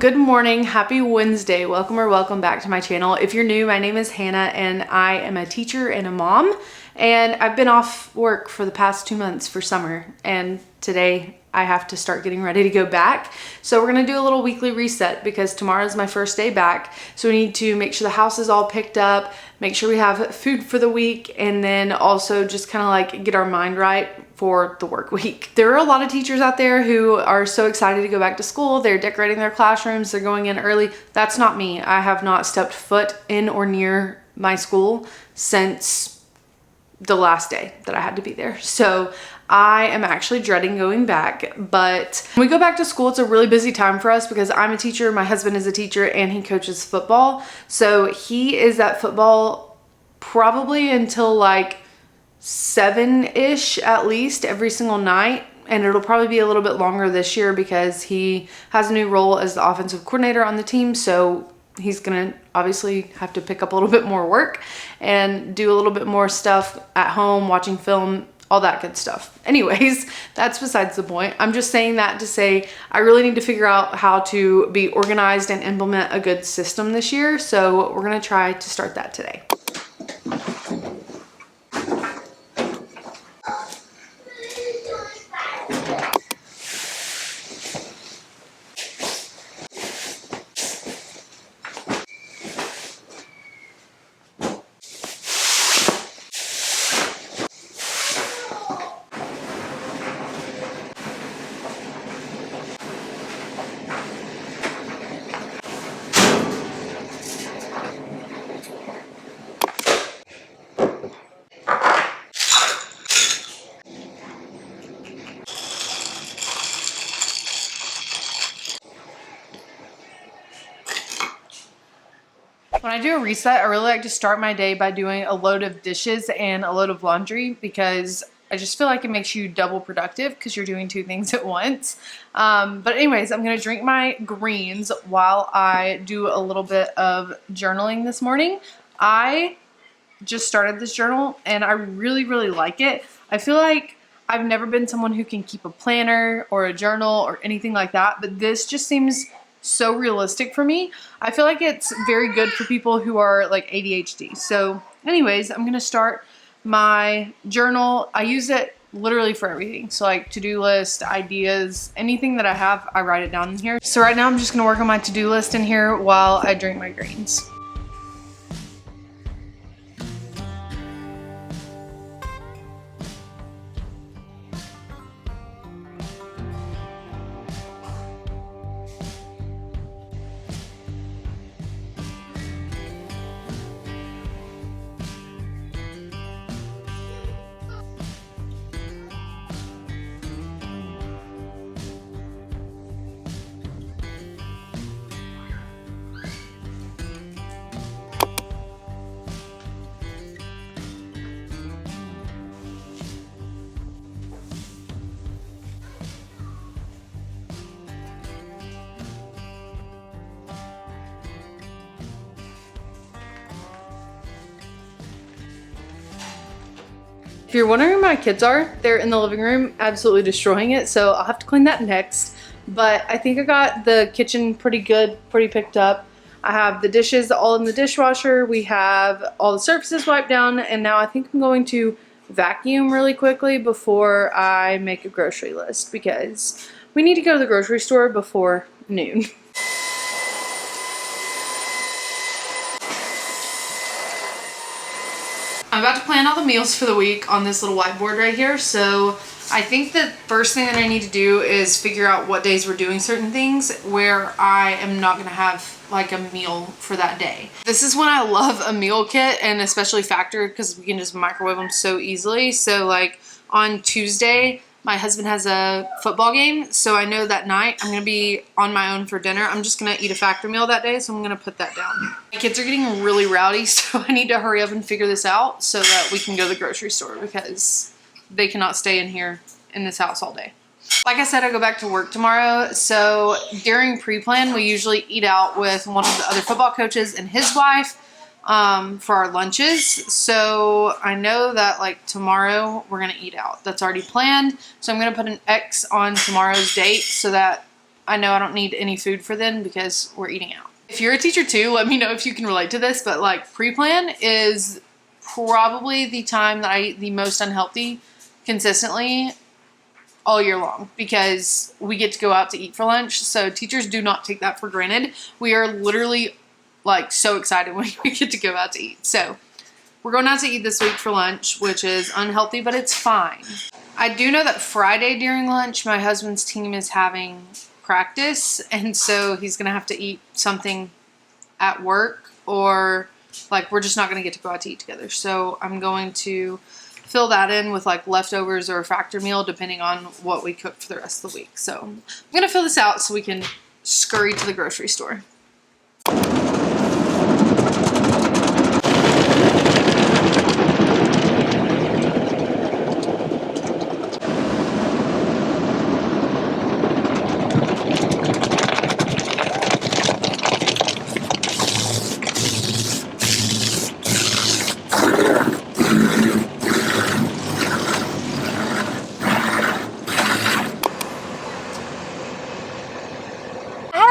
Good morning, happy Wednesday. Welcome back to my channel. If you're new, my name is Hannah and I am a teacher and a mom, and I've been off work for the past 2 months for summer, and today I have to start getting ready to go back. So we're gonna do a little weekly reset because tomorrow's my first day back. So we need to make sure the house is all picked up, make sure we have food for the week, and then also just kind of like get our mind right for the work week. There are a lot of teachers out there who are so excited to go back to school. They're decorating their classrooms, they're going in early. That's not me. I have not stepped foot in or near my school since the last day that I had to be there. So I am actually dreading going back, but when we go back to school, it's a really busy time for us because I'm a teacher, my husband is a teacher, and he coaches football. So he is at football probably until like 7-ish at least every single night. And it'll probably be a little bit longer this year because he has a new role as the offensive coordinator on the team. So he's gonna obviously have to pick up a little bit more work and do a little bit more stuff at home, watching film, all that good stuff. Anyways, that's besides the point. I'm just saying that to say I really need to figure out how to be organized and implement a good system this year. So we're gonna try to start that today. When I do a reset, I really like to start my day by doing a load of dishes and a load of laundry because I just feel like it makes you double productive because you're doing two things at once. But anyways, I'm going to drink my greens while I do a little bit of journaling this morning. I just started this journal and I really like it. I feel like I've never been someone who can keep a planner or a journal or anything like that, but this just seems so realistic for me. I feel like it's very good for people who are like ADHD. So anyways, I'm gonna start my journal. I use it literally for everything. So like to-do list, ideas, anything that I have, I write it down in here. So right now I'm just gonna work on my to-do list in here while I drink my greens. If you're wondering where my kids are, they're in the living room absolutely destroying it, so I'll have to clean that next. But I think I got the kitchen pretty picked up. I have the dishes all in the dishwasher, we have all the surfaces wiped down, and now I think I'm going to vacuum really quickly before I make a grocery list because we need to go to the grocery store before noon. I'm about to plan all the meals for the week on this little whiteboard right here. So I think the first thing that I need to do is figure out what days we're doing certain things where I am not gonna have like a meal for that day. This is when I love a meal kit, and especially Factor because we can just microwave them so easily. So like on Tuesday, my husband has a football game, so I know that night I'm gonna be on my own for dinner. I'm just gonna eat a Factor meal that day, so I'm gonna put that down. My kids are getting really rowdy, so I need to hurry up and figure this out so that we can go to the grocery store because they cannot stay in here in this house all day. Like I said, I go back to work tomorrow, so during pre-plan, we usually eat out with one of the other football coaches and his wife. for our lunches. So I know that like tomorrow we're going to eat out. That's already planned. So I'm going to put an X on tomorrow's date so that I know I don't need any food for then because we're eating out. If you're a teacher too, let me know if you can relate to this, but like pre-plan is probably the time that I eat the most unhealthy consistently all year long because we get to go out to eat for lunch. So teachers do not take that for granted. We are literally like so excited when we get to go out to eat. So we're going out to eat this week for lunch, which is unhealthy, but it's fine. I do know that Friday during lunch, my husband's team is having practice, and so he's gonna have to eat something at work, or like we're just not gonna get to go out to eat together. So I'm going to fill that in with like leftovers or a factor meal depending on what we cook for the rest of the week. So I'm gonna fill this out so we can scurry to the grocery store.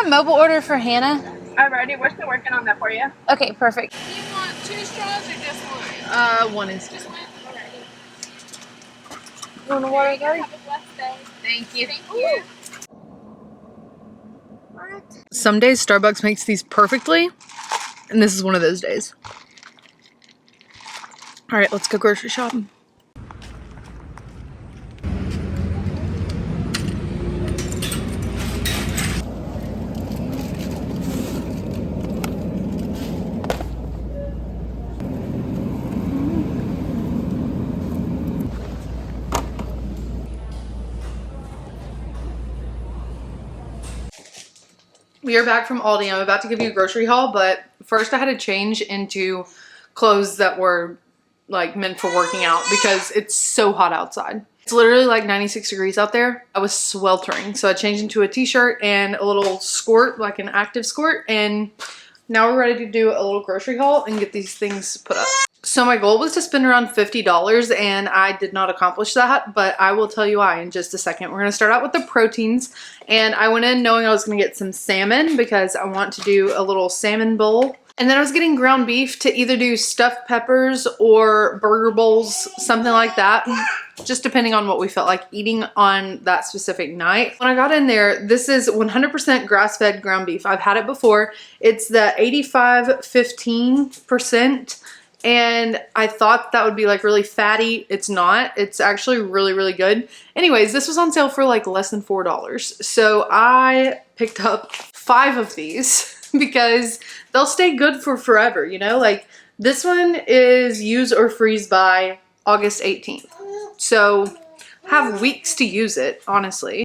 Mobile order for Hannah. Alrighty, we're still working on that for you. Okay, perfect. Do you want 2 straws or just one? One is Just one? Alrighty. You want a water, Have a blessed day. Thank you. Thank you. What? Some days Starbucks makes these perfectly, and this is one of those days. All right, let's go grocery shopping. We are back from Aldi. I'm about to give you a grocery haul, but first I had to change into clothes that were like meant for working out because it's so hot outside. It's literally like 96 degrees out there. I was sweltering. So I changed into a t-shirt and a little skirt, like an active skirt. And now we're ready to do a little grocery haul and get these things put up. So my goal was to spend around $50 and I did not accomplish that, but I will tell you why in just a second. We're gonna start out with the proteins, and I went in knowing I was gonna get some salmon because I want to do a little salmon bowl. And then I was getting ground beef to either do stuffed peppers or burger bowls, something like that, just depending on what we felt like eating on that specific night. When I got in there, this is 100% grass-fed ground beef. I've had it before. It's the 85-15%. And I thought that would be like really fatty. It's not. It's actually really, really good. Anyways, this was on sale for like less than $4. So I picked up 5 of these because they'll stay good for forever, you know? Like this one is use or freeze by August 18th. So I have weeks to use it, honestly.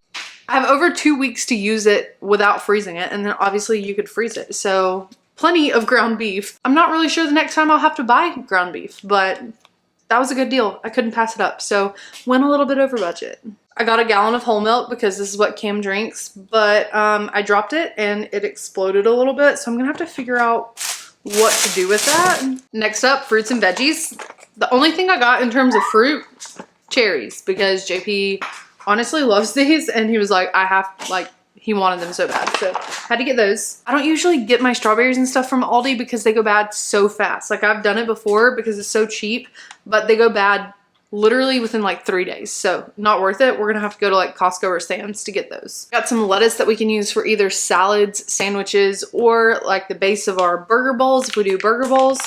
I have over 2 weeks to use it without freezing it. And then obviously you could freeze it. So plenty of ground beef. I'm not really sure the next time I'll have to buy ground beef, but that was a good deal. I couldn't pass it up. So went a little bit over budget. I got a gallon of whole milk because this is what Cam drinks, but I dropped it and it exploded a little bit. So I'm gonna have to figure out what to do with that. Next up, fruits and veggies. The only thing I got in terms of fruit, cherries, because JP honestly loves these and he was like, he wanted them so bad, so had to get those. I don't usually get my strawberries and stuff from Aldi because they go bad so fast. Like I've done it before because it's so cheap, but they go bad literally within like 3 days. So not worth it. We're gonna have to go to like Costco or Sam's to get those. Got some lettuce that we can use for either salads, sandwiches, or like the base of our burger bowls if we do burger bowls.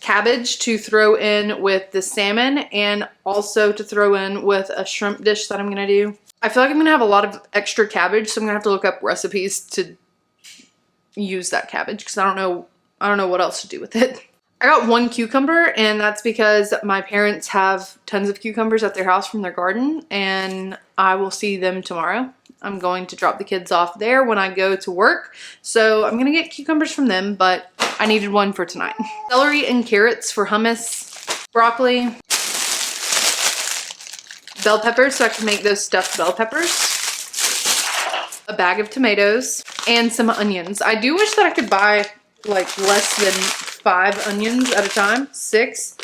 Cabbage to throw in with the salmon and also to throw in with a shrimp dish that I'm gonna do. I feel like I'm gonna have a lot of extra cabbage, so I'm gonna have to look up recipes to use that cabbage because I don't know what else to do with it. I got 1 cucumber, and that's because my parents have tons of cucumbers at their house from their garden, and I will see them tomorrow. I'm going to drop the kids off there when I go to work, so I'm gonna get cucumbers from them, but I needed 1 for tonight. Celery and carrots for hummus, broccoli, bell peppers so I can make those stuffed bell peppers, a bag of tomatoes, and some onions. I do wish that I could buy like less than 5 onions at a time, 6,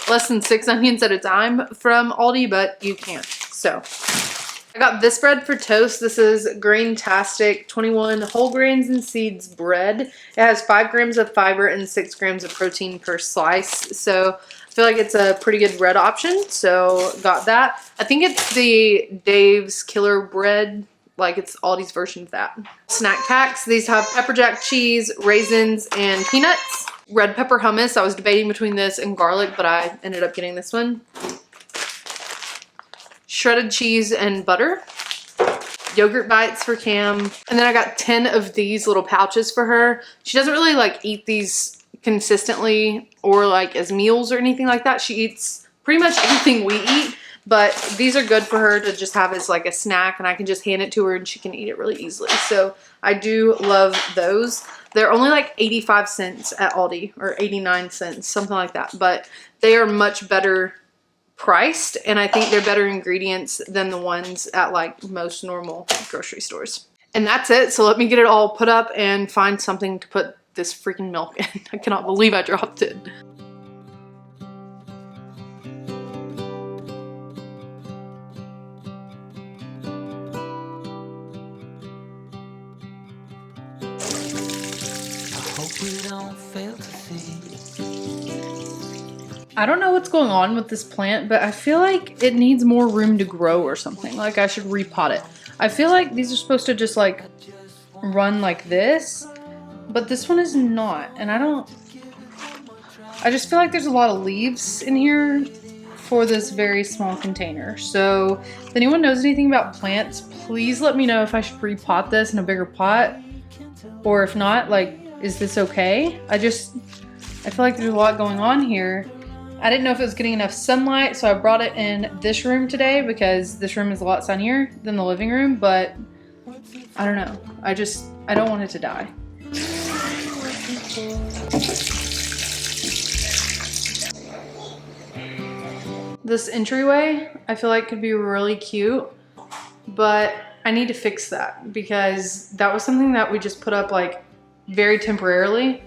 less than 6 onions at a time from Aldi, but you can't. So I got this bread for toast. This is Grain-tastic 21 whole grains and seeds bread. It has 5 grams of fiber and 6 grams of protein per slice. So I feel like it's a pretty good bread option. So got that. I think it's the Dave's Killer Bread. Like it's Aldi's version of that. Snack packs. These have pepper jack cheese, raisins, and peanuts. Red pepper hummus. I was debating between this and garlic, but I ended up getting this one. Shredded cheese and butter. Yogurt bites for Cam. And then I got 10 of these little pouches for her. She doesn't really like eat these consistently or like as meals or anything like that. She eats pretty much everything we eat. But these are good for her to just have as like a snack, and I can just hand it to her and she can eat it really easily. So I do love those. They're only like 85 cents at Aldi, or 89 cents, something like that. But they are much better priced, and I think they're better ingredients than the ones at like most normal grocery stores. And that's it. So let me get it all put up and find something to put this freaking milk in. I cannot believe I dropped it. I don't know what's going on with this plant, but I feel like it needs more room to grow or something. Like I should repot it. I feel like these are supposed to just like run like this, but this one is not. And I just feel like there's a lot of leaves in here for this very small container. So if anyone knows anything about plants, please let me know if I should repot this in a bigger pot, or if not, like, is this okay? I feel like there's a lot going on here. I didn't know if it was getting enough sunlight, so I brought it in this room today because this room is a lot sunnier than the living room, but I don't know. I don't want it to die. This entryway, I feel like could be really cute, but I need to fix that because that was something that we just put up like very temporarily.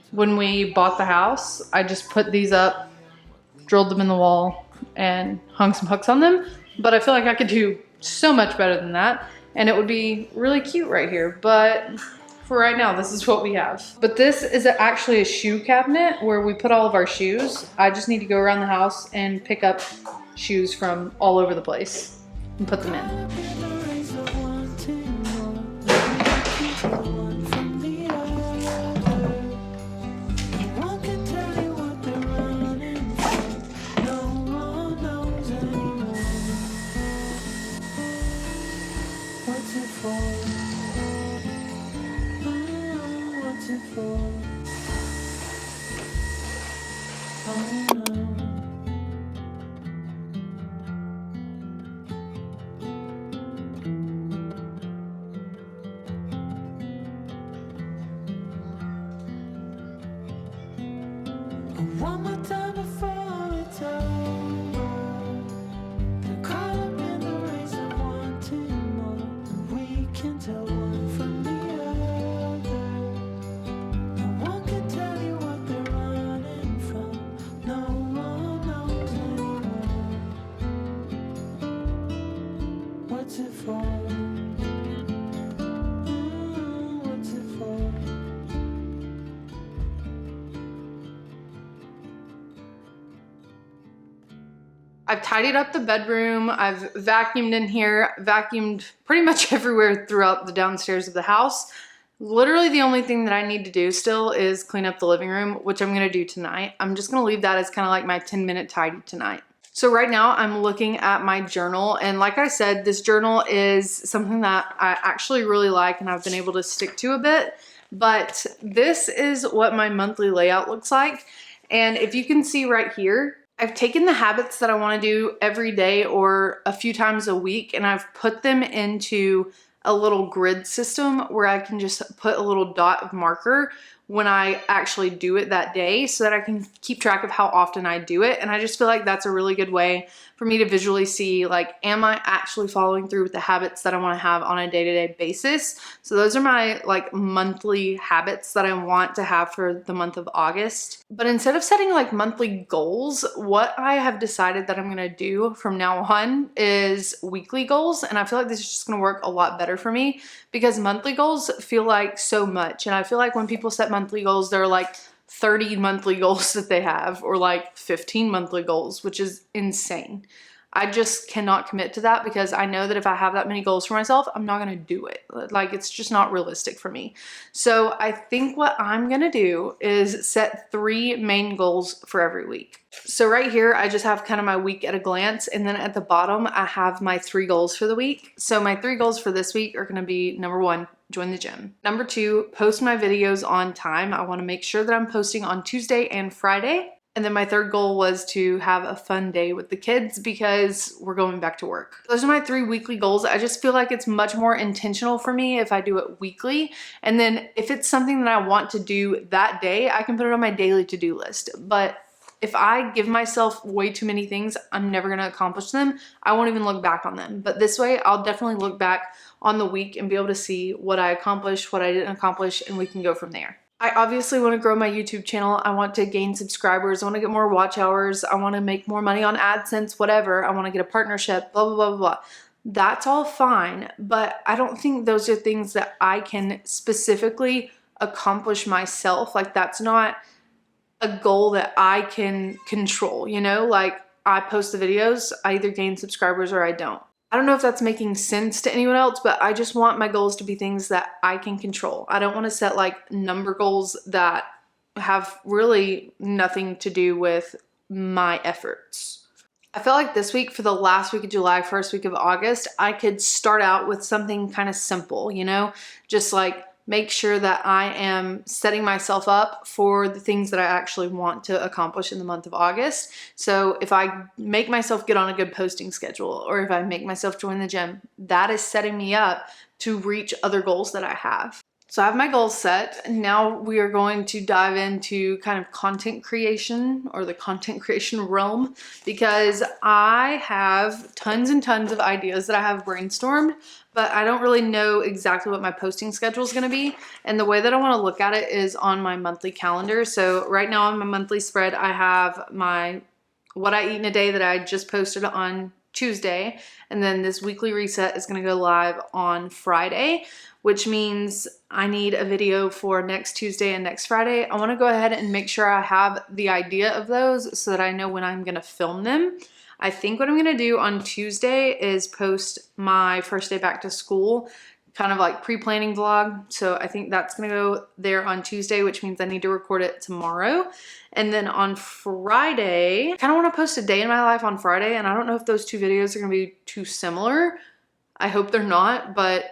When we bought the house, I just put these up, drilled them in the wall, and hung some hooks on them. But I feel like I could do so much better than that, and it would be really cute right here. But for right now, this is what we have. But this is actually a shoe cabinet where we put all of our shoes. I just need to go around the house and pick up shoes from all over the place and put them in. One more time before it's over. They're caught up in the race of wanting more. We can tell one from the other. No one can tell you what they're running from. No one knows anymore. What's it for? What's it for? I've tidied up the bedroom. I've vacuumed in here, vacuumed pretty much everywhere throughout the downstairs of the house. Literally the only thing that I need to do still is clean up the living room, which I'm gonna do tonight. I'm just gonna leave that as kind of like my 10-minute tidy tonight. So right now I'm looking at my journal, and like I said, this journal is something that I actually really like and I've been able to stick to a bit. But this is what my monthly layout looks like. And if you can see right here, I've taken the habits that I want to do every day or a few times a week, and I've put them into a little grid system where I can just put a little dot of marker when I actually do it that day so that I can keep track of how often I do it. And I just feel like that's a really good way for me to visually see, like, am I actually following through with the habits that I want to have on a day-to-day basis? So those are my like monthly habits that I want to have for the month of August. But instead of setting like monthly goals, what I have decided that I'm going to do from now on is weekly goals. And I feel like this is just going to work a lot better for me because monthly goals feel like so much. And I feel like when people set monthly goals, they're like 30 monthly goals that they have, or like 15 monthly goals, which is insane. I just cannot commit to that because I know that if I have that many goals for myself, I'm not going to do it. Like, it's just not realistic for me. So I think what I'm going to do is set 3 main goals for every week. So right here, I just have kind of my week at a glance. And then at the bottom, I have my 3 goals for the week. So my 3 goals for this week are going to be: number 1, join the gym. Number 2, post my videos on time. I want to make sure that I'm posting on Tuesday and Friday. And then my 3rd goal was to have a fun day with the kids because we're going back to work. Those are my 3 weekly goals. I just feel like it's much more intentional for me if I do it weekly. And then if it's something that I want to do that day, I can put it on my daily to-do list. But if I give myself way too many things, I'm never going to accomplish them. I won't even look back on them. But this way, I'll definitely look back on the week and be able to see what I accomplished, what I didn't accomplish, and we can go from there. I obviously want to grow my YouTube channel. I want to gain subscribers. I want to get more watch hours. I want to make more money on AdSense, whatever. I want to get a partnership, blah, blah, blah, blah, blah. That's all fine, but I don't think those are things that I can specifically accomplish myself. Like, that's not a goal that I can control, you know? Like, I post the videos, I either gain subscribers or I don't. I don't know if that's making sense to anyone else, but I just want my goals to be things that I can control. I don't want to set like number goals that have really nothing to do with my efforts. I felt like this week, for the last week of July, first week of August, I could start out with something kind of simple, you know, just like make sure that I am setting myself up for the things that I actually want to accomplish in the month of August. So if I make myself get on a good posting schedule, or if I make myself join the gym, that is setting me up to reach other goals that I have. So I have my goals set. Now we are going to dive into kind of content creation, or the content creation realm, because I have tons and tons of ideas that I have brainstormed, but I don't really know exactly what my posting schedule is going to be. And the way that I want to look at it is on my monthly calendar. So right now on my monthly spread, I have my what I eat in a day that I just posted on Tuesday. And then this weekly reset is going to go live on Friday, which means I need a video for next Tuesday and next Friday. I want to go ahead and make sure I have the idea of those so that I know when I'm going to film them. I think what I'm going to do on Tuesday is post my first day back to school, kind of like pre-planning vlog. So I think that's going to go there on Tuesday, which means I need to record it tomorrow. And then on Friday, I kind of want to post a day in my life on Friday. And I don't know if those 2 videos are going to be too similar. I hope they're not, but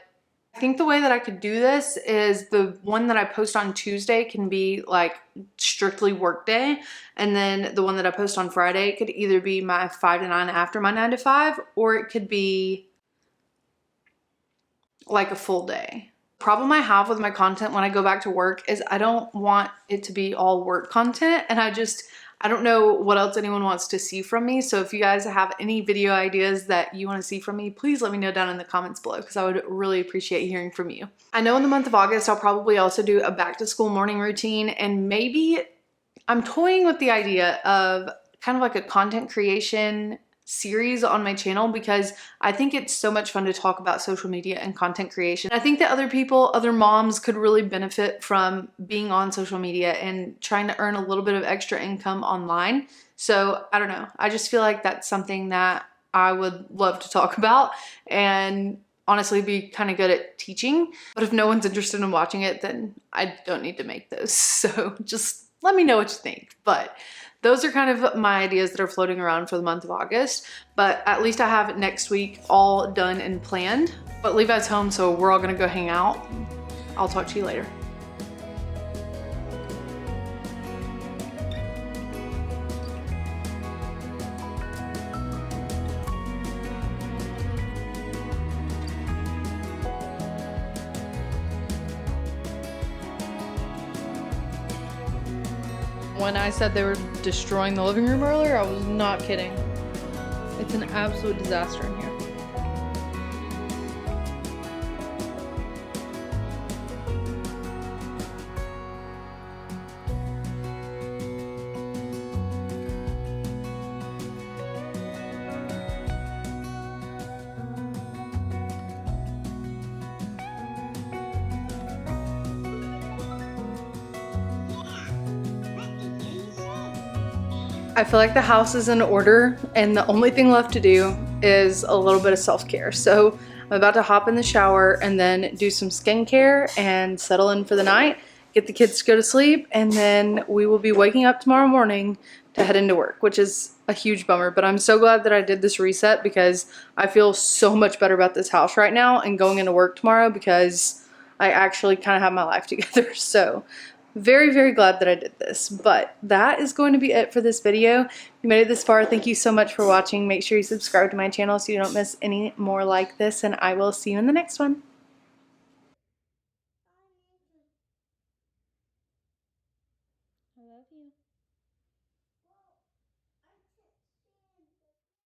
I think the way that I could do this is the one that I post on Tuesday can be like strictly work day. And then the one that I post on Friday could either be my 5 to 9 after my 9 to 5, or it could be like a full day. Problem I have with my content when I go back to work is I don't want it to be all work content, and I don't know what else anyone wants to see from me. So if you guys have any video ideas that you want to see from me, please let me know down in the comments below, because I would really appreciate hearing from you. I know in the month of August, I'll probably also do a back to school morning routine, and maybe I'm toying with the idea of kind of like a content creation series on my channel, because I think it's so much fun to talk about social media and content creation. I think that other moms could really benefit from being on social media and trying to earn a little bit of extra income online. So I don't know. I just feel like that's something that I would love to talk about, and honestly be kind of good at teaching. But if no one's interested in watching it, then I don't need to make those. So just let me know what you think. But those are kind of my ideas that are floating around for the month of August, but at least I have next week all done and planned. But Levi's home, so we're all gonna go hang out. I'll talk to you later. When I said they were destroying the living room earlier, I was not kidding. It's an absolute disaster in here. I feel like the house is in order and the only thing left to do is a little bit of self-care. So I'm about to hop in the shower and then do some skincare and settle in for the night, get the kids to go to sleep, and then we will be waking up tomorrow morning to head into work, which is a huge bummer. But I'm so glad that I did this reset because I feel so much better about this house right now and going into work tomorrow because I actually kind of have my life together. So very, very glad that I did this. But that is going to be it for this video. If you made it this far, thank you so much for watching. Make sure you subscribe to my channel so you don't miss any more like this, and I will see you in the next one. I love you.